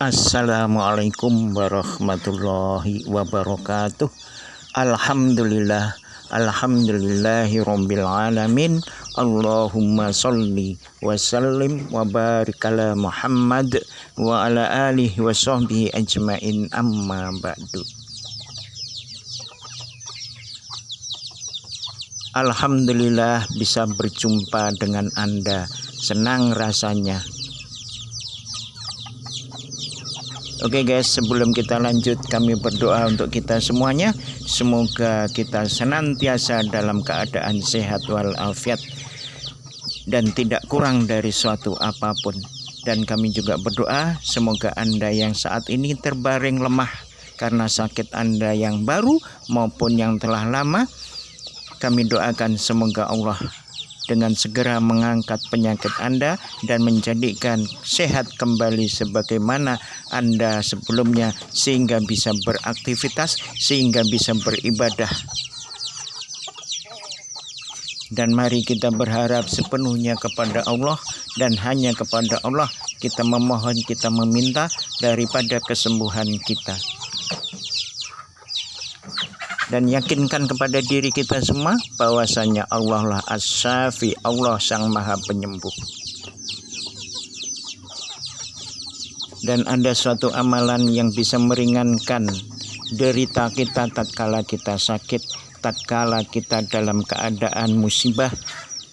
Assalamualaikum warahmatullahi wabarakatuh. Alhamdulillahi rabbil alamin. Allahumma sholli wa sallim wa barik ala Muhammad wa ala alihi wa sahbihi ajmain, amma ba'du. Alhamdulillah bisa berjumpa dengan Anda, senang rasanya. Oke guys, sebelum kita lanjut, kami berdoa untuk kita semuanya. Semoga kita senantiasa dalam keadaan sehat walafiat dan tidak kurang dari suatu apapun. Dan kami juga berdoa semoga Anda yang saat ini terbaring lemah karena sakit Anda yang baru maupun yang telah lama, kami doakan semoga Allah dengan segera mengangkat penyakit Anda dan menjadikan sehat kembali sebagaimana Anda sebelumnya, sehingga bisa beraktivitas, sehingga bisa beribadah. Dan mari kita berharap sepenuhnya kepada Allah, dan hanya kepada Allah kita memohon, kita meminta daripada kesembuhan kita. Dan yakinkan kepada diri kita semua bahwasanya Allah lah As-Syafi, Allah sang maha penyembuh. Dan ada suatu amalan yang bisa meringankan derita kita tatkala kita sakit, tatkala kita dalam keadaan musibah,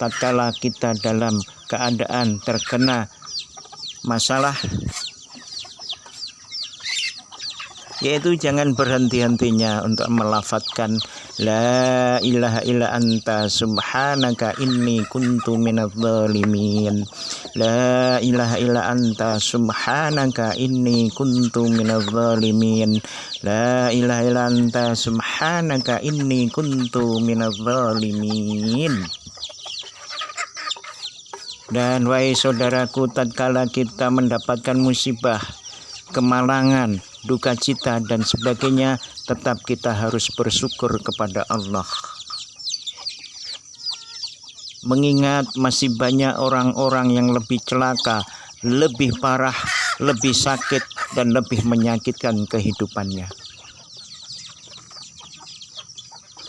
tatkala kita dalam keadaan terkena masalah, yaitu jangan berhenti-hentinya untuk melafadzkan la ilaha illa anta subhanaka inni kuntu minadz zalimin. La ilaha illa anta subhanaka inni kuntu minadz zalimin. La ilaha illa anta subhanaka inni kuntu minadz zalimin. Dan wahai saudaraku, tatkala kita mendapatkan musibah, kemalangan, duka cita dan sebagainya, tetap kita harus bersyukur kepada Allah. Mengingat masih banyak orang-orang yang lebih celaka, lebih parah, lebih sakit dan lebih menyakitkan kehidupannya.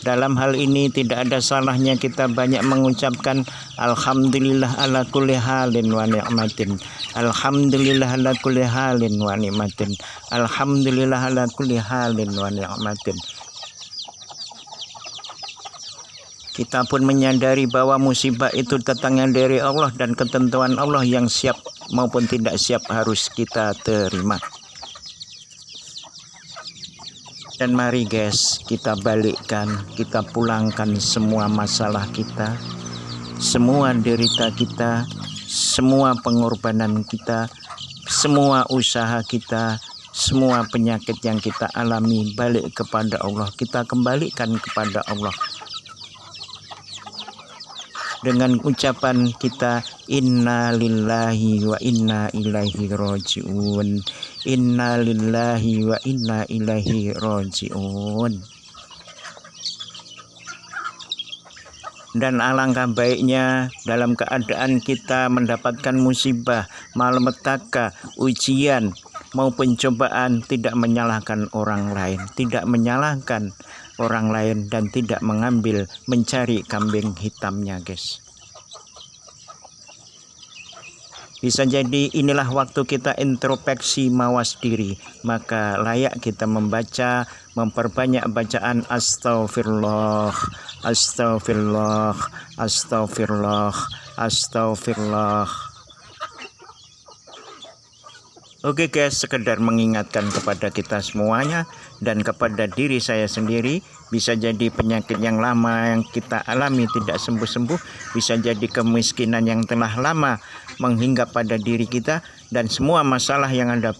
Dalam hal ini tidak ada salahnya kita banyak mengucapkan alhamdulillah ala kulli halin wa ni'matin. Alhamdulillah ala kulli halin wa ni'matin. Alhamdulillah ala kulli halin wa ni'matin. Kita pun menyadari bahwa musibah itu datangnya dari Allah, dan ketentuan Allah yang siap maupun tidak siap harus kita terima. Dan mari guys, kita balikkan, kita pulangkan semua masalah kita, semua derita kita, semua pengorbanan kita, semua usaha kita, semua penyakit yang kita alami balik kepada Allah. Kita kembalikan kepada Allah dengan ucapan kita inna lillahi wa inna ilaihi raji'un. Inna lillahi wa inna ilaihi raji'un. Dan alangkah baiknya dalam keadaan kita mendapatkan musibah, malapetaka, ujian maupun cobaan, tidak menyalahkan orang lain, tidak menyalahkan orang lain, dan tidak mencari kambing hitamnya guys. Bisa jadi inilah waktu kita introspeksi, mawas diri. Maka layak kita membaca, memperbanyak bacaan astagfirullah, astagfirullah, astagfirullah, astagfirullah. Oke guys, sekedar mengingatkan kepada kita semuanya dan kepada diri saya sendiri. Bisa jadi penyakit yang lama yang kita alami tidak sembuh-sembuh, bisa jadi kemiskinan yang telah lama menghinggap pada diri kita, dan semua masalah yang ada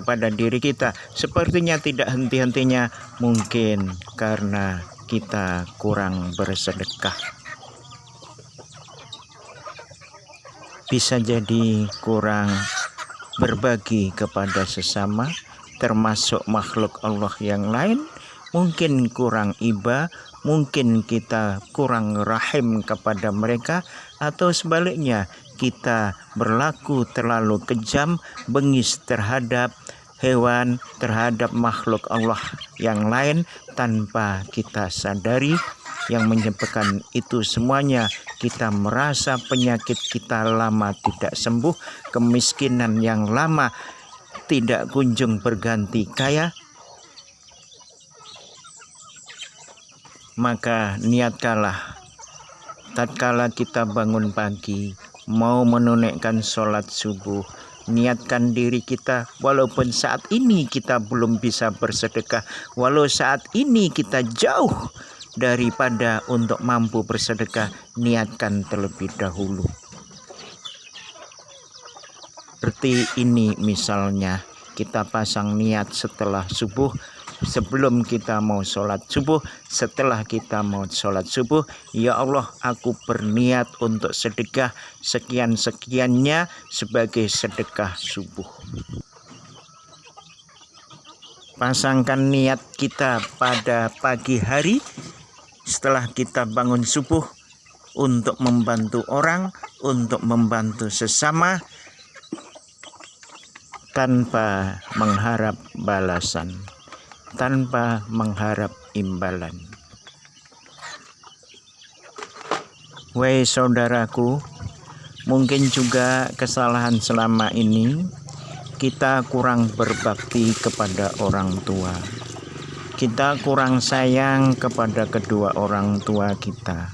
pada diri kita sepertinya tidak henti-hentinya, mungkin karena kita kurang bersedekah. Bisa jadi kurang berbagi kepada sesama, termasuk makhluk Allah yang lain. Mungkin kurang iba, mungkin kita kurang rahim kepada mereka, atau sebaliknya kita berlaku terlalu kejam, bengis terhadap hewan, terhadap makhluk Allah yang lain tanpa kita sadari. Yang menyebabkan itu semuanya kita merasa penyakit kita lama tidak sembuh, kemiskinan yang lama tidak kunjung berganti kaya. Maka niatkanlah tatkala kita bangun pagi mau menunaikan sholat subuh, niatkan diri kita, walaupun saat ini kita belum bisa bersedekah, walau saat ini kita jauh daripada untuk mampu bersedekah, niatkan terlebih dahulu. Seperti ini misalnya, kita pasang niat setelah subuh, sebelum kita mau sholat subuh, setelah kita mau sholat subuh, ya Allah, aku berniat untuk sedekah sekian-sekiannya sebagai sedekah subuh. Pasangkan niat kita pada pagi hari setelah kita bangun subuh untuk membantu orang, untuk membantu sesama tanpa mengharap balasan, tanpa mengharap imbalan. Wahai saudaraku, mungkin juga kesalahan selama ini kita kurang berbakti kepada orang tua. Kita kurang sayang kepada kedua orang tua kita,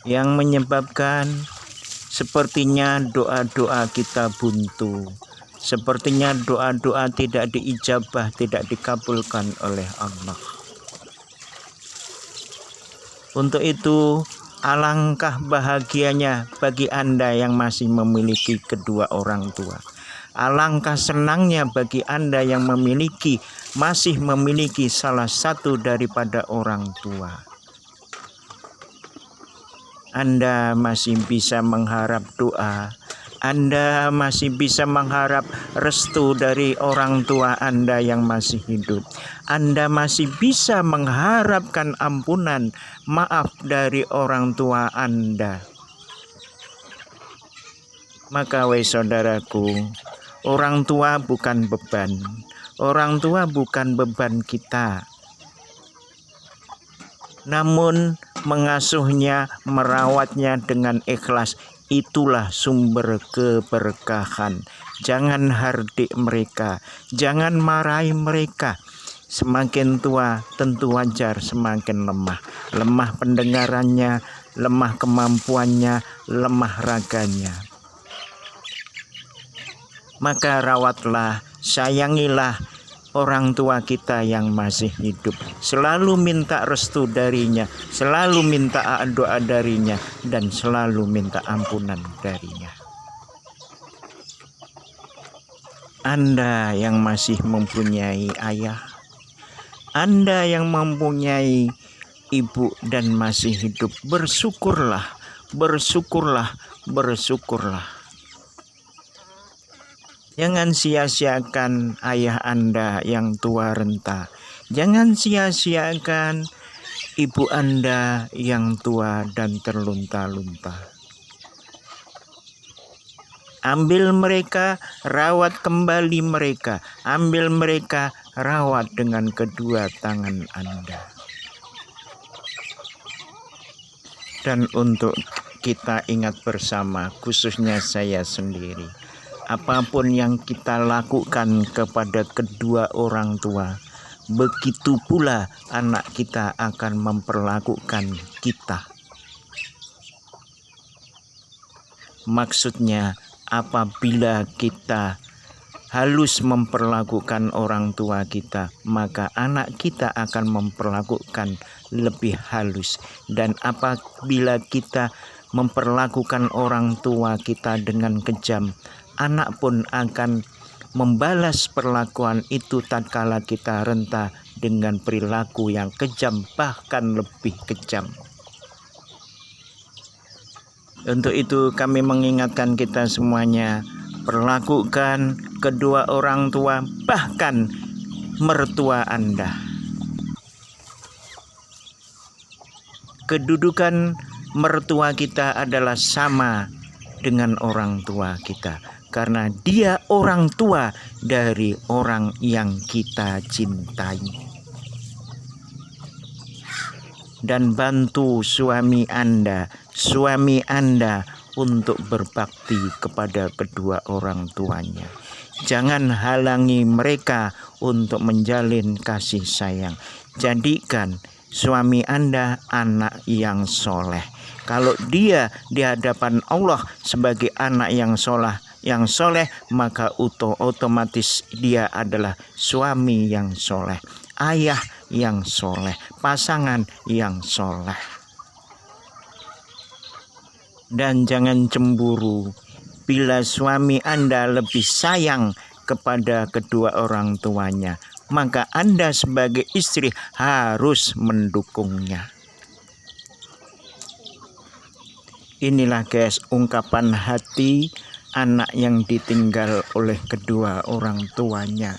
yang menyebabkan sepertinya doa-doa kita buntu, sepertinya doa-doa tidak diijabah, tidak dikabulkan oleh Allah. Untuk itu, alangkah bahagianya bagi Anda yang masih memiliki kedua orang tua. Alangkah senangnya bagi Anda yang masih memiliki salah satu daripada orang tua. Anda masih bisa mengharap doa, Anda masih bisa mengharap restu dari orang tua Anda yang masih hidup. Anda masih bisa mengharapkan ampunan, maaf dari orang tua Anda. Maka wahai saudaraku, orang tua bukan beban. Orang tua bukan beban kita. Namun mengasuhnya, merawatnya dengan ikhlas, itulah sumber keberkahan. Jangan hardik mereka, jangan marahi mereka. Semakin tua tentu wajar semakin lemah. Lemah pendengarannya, lemah kemampuannya, lemah raganya. Maka rawatlah, sayangilah orang tua kita yang masih hidup. Selalu minta restu darinya, selalu minta doa darinya, dan selalu minta ampunan darinya. Anda yang masih mempunyai ayah, Anda yang mempunyai ibu dan masih hidup, bersyukurlah, bersyukurlah, bersyukurlah. Jangan sia-siakan ayah Anda yang tua renta. Jangan sia-siakan ibu Anda yang tua dan terlunta-lunta. Ambil mereka, rawat kembali mereka. Ambil mereka, rawat dengan kedua tangan Anda. Dan untuk kita ingat bersama, khususnya saya sendiri, apapun yang kita lakukan kepada kedua orang tua, begitu pula anak kita akan memperlakukan kita. Maksudnya, apabila kita halus memperlakukan orang tua kita, maka anak kita akan memperlakukan lebih halus. Dan apabila kita memperlakukan orang tua kita dengan kejam, anak pun akan membalas perlakuan itu tatkala kita renta dengan perilaku yang kejam, bahkan lebih kejam. Untuk itu kami mengingatkan kita semuanya, perlakukan kedua orang tua, bahkan mertua Anda kedudukan mertua kita adalah sama dengan orang tua kita, karena dia orang tua dari orang yang kita cintai. Dan bantu suami Anda untuk berbakti kepada kedua orang tuanya. Jangan halangi mereka untuk menjalin kasih sayang. Jadikan suami Anda anak yang soleh. Kalau dia di hadapan Allah sebagai anak yang soleh, maka otomatis dia adalah suami yang soleh, ayah yang soleh, pasangan yang soleh. Dan jangan cemburu bila suami Anda lebih sayang kepada kedua orang tuanya, maka Anda sebagai istri harus mendukungnya. Inilah guys, ungkapan hati anak yang ditinggal oleh kedua orang tuanya.